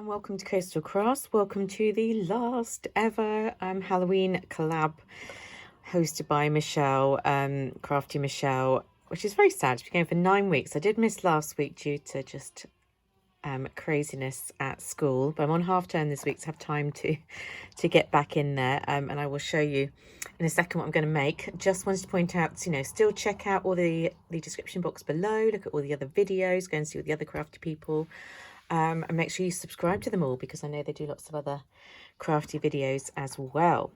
And welcome to Coastal Crafts. Welcome to the last ever Halloween collab hosted by Michelle, Crafty Michelle, which is very sad. It's been going for 9 weeks. I did miss last week due to just craziness at school, but I'm on half term this week to have time to get back in there, and I will show you in a second what I'm going to make. Just wanted to point out, you know, still check out all the description box below, look at all the other videos, go and see all the other crafty people. And make sure you subscribe to them all because I know they do lots of other crafty videos as well.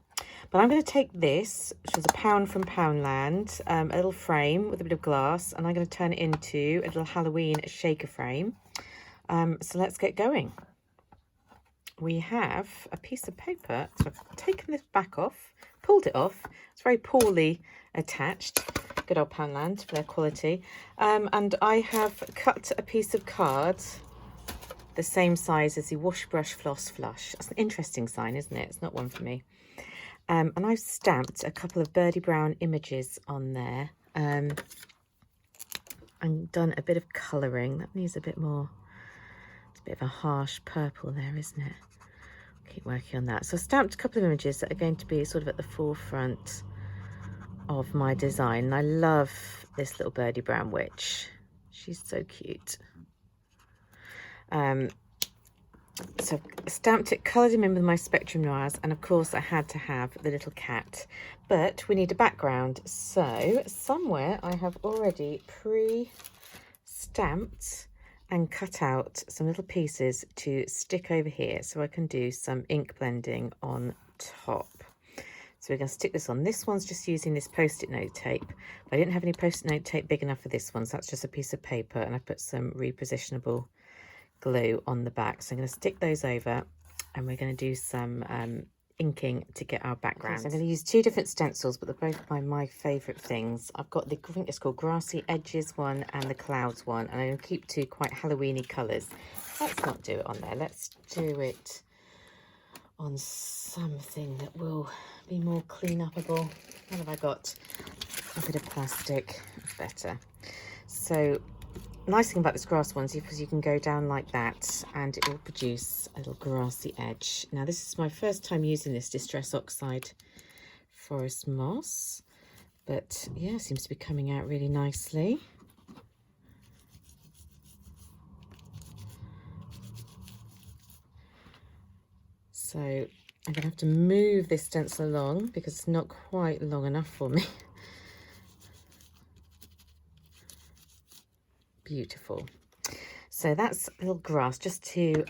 But I'm going to take this, which is a pound from Poundland, a little frame with a bit of glass, and I'm going to turn it into a little Halloween shaker frame. So let's get going. We have a piece of paper. So I've taken this back off, pulled it off. It's very poorly attached. Good old Poundland for their quality. And I have cut a piece of card the same size as the Wash Brush Floss Flush. That's an interesting sign, isn't it? It's not one for me. And I've stamped a couple of birdie brown images on there. And done a bit of colouring. That needs a bit more. It's a bit of a harsh purple there, isn't it? Keep working on that. So I stamped a couple of images that are going to be sort of at the forefront of my design. And I love this little birdie brown witch. She's so cute. So I stamped it, coloured him in with my Spectrum Noirs, and of course I had to have the little cat, but we need a background. So somewhere I have already pre-stamped and cut out some little pieces to stick over here so I can do some ink blending on top. So we're going to stick this on. This one's just using this post-it note tape. But I didn't have any post-it note tape big enough for this one, so that's just a piece of paper, and I put some repositionable glue on the back. So I'm going to stick those over, and we're going to do some inking to get our background. So I'm going to use two different stencils, but they're both my favourite things. I've got the, I think it's called Grassy Edges one and the Clouds one, and I'm going to keep two quite Halloweeny colours. Let's not do it on there. Let's do it on something that will be more clean upable. What have I got? A bit of plastic. Better. So nice thing about this grass one is because you can go down like that and it will produce a little grassy edge. Now this is my first time using this Distress Oxide Forest Moss, but yeah, it seems to be coming out really nicely. So I'm going to have to move this stencil along because it's not quite long enough for me. Beautiful. So that's a little grass just to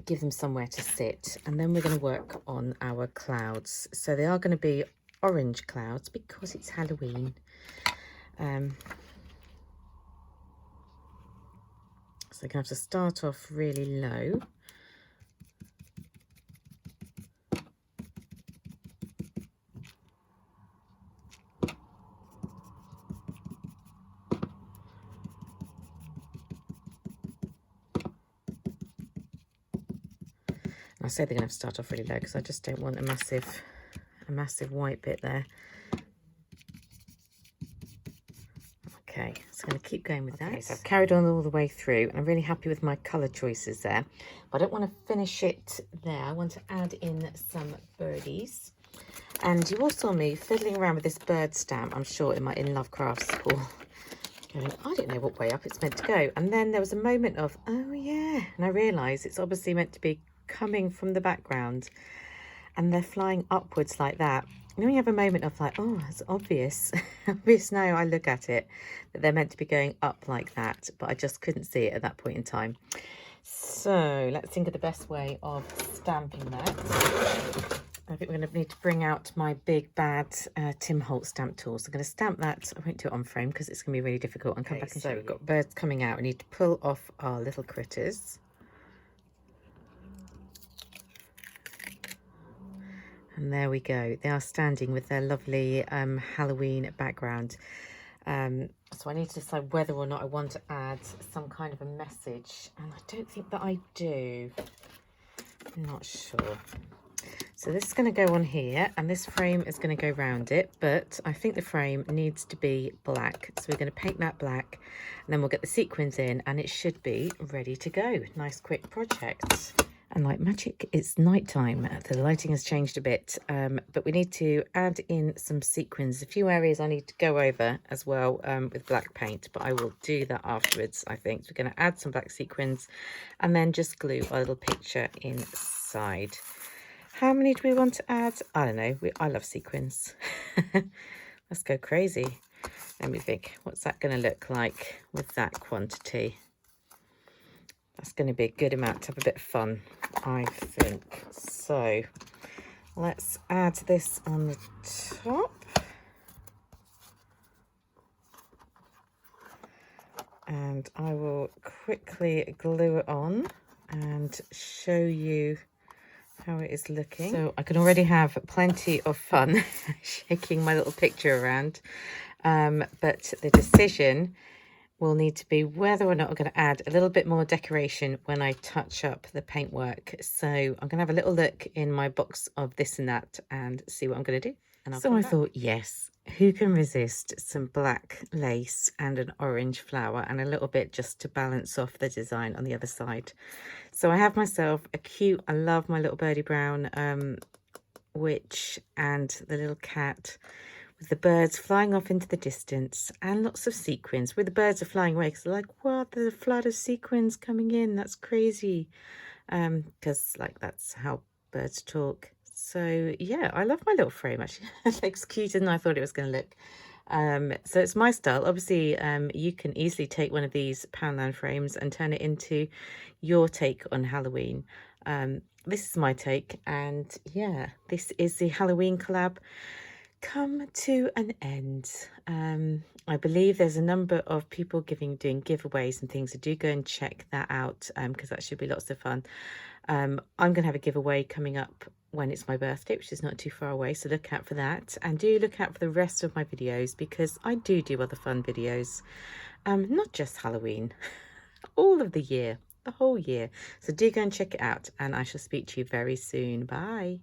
give them somewhere to sit, and then we're going to work on our clouds. So they are going to be orange clouds because it's Halloween. So I'm going to have to start off really low. I say they're going to have to start off really low because I just don't want a massive white bit there. Okay, so I'm going to keep going with that. So I've carried on all the way through, and I'm really happy with my colour choices there. But I don't want to finish it there. I want to add in some birdies. And you all saw me fiddling around with this bird stamp, I'm sure, in my In Love Crafts school. Going, I don't know what way up it's meant to go. And then there was a moment of, oh yeah, and I realised it's obviously meant to be coming from the background, and they're flying upwards like that. You know, when you have a moment of like, oh, it's obvious. Obvious now I look at it that they're meant to be going up like that, but I just couldn't see it at that point in time. So let's think of the best way of stamping that. I think we're going to need to bring out my big bad Tim Holtz stamp tool. So I'm going to stamp that. I won't do it on frame because it's going to be really difficult. And come back and show you. We've got birds coming out. We need to pull off our little critters. And there we go. They are standing with their lovely Halloween background. So I need to decide whether or not I want to add some kind of a message. And I don't think that I do. I'm not sure. So this is going to go on here, and this frame is going to go round it, but I think the frame needs to be black. So we're going to paint that black, and then we'll get the sequins in, and it should be ready to go. Nice quick project. And like magic, it's nighttime. The lighting has changed a bit, but we need to add in some sequins. A few areas I need to go over as well with black paint, but I will do that afterwards, I think. So we're going to add some black sequins and then just glue our little picture inside. How many do we want to add? I don't know. I love sequins. Let's go crazy. Let me think. What's that going to look like with that quantity? That's going to be a good amount to have a bit of fun, I think. So let's add this on the top. And I will quickly glue it on and show you how it is looking. So I can already have plenty of fun shaking my little picture around. But the decision will need to be whether or not I'm going to add a little bit more decoration when I touch up the paintwork. So I'm going to have a little look in my box of this and that and see what I'm going to do. And so I thought, yes, who can resist some black lace and an orange flower and a little bit just to balance off the design on the other side. So I have myself a cute, I love my little birdie brown witch and the little cat, with the birds flying off into the distance and lots of sequins where the birds are flying away because they're like, what, there's a flood of sequins coming in, that's crazy. Because like that's how birds talk. So yeah, I love my little frame actually. It looks cuter than I thought it was going to look. So it's my style. Obviously, you can easily take one of these Poundland frames and turn it into your take on Halloween. This is my take, and yeah, this is the Halloween collab come to an end. I believe there's a number of people doing giveaways and things, so do go and check that out because that should be lots of fun. I'm going to have a giveaway coming up when it's my birthday, which is not too far away, so look out for that, and do look out for the rest of my videos because I do other fun videos, not just Halloween, all of the year, the whole year. So do go and check it out, and I shall speak to you very soon. Bye.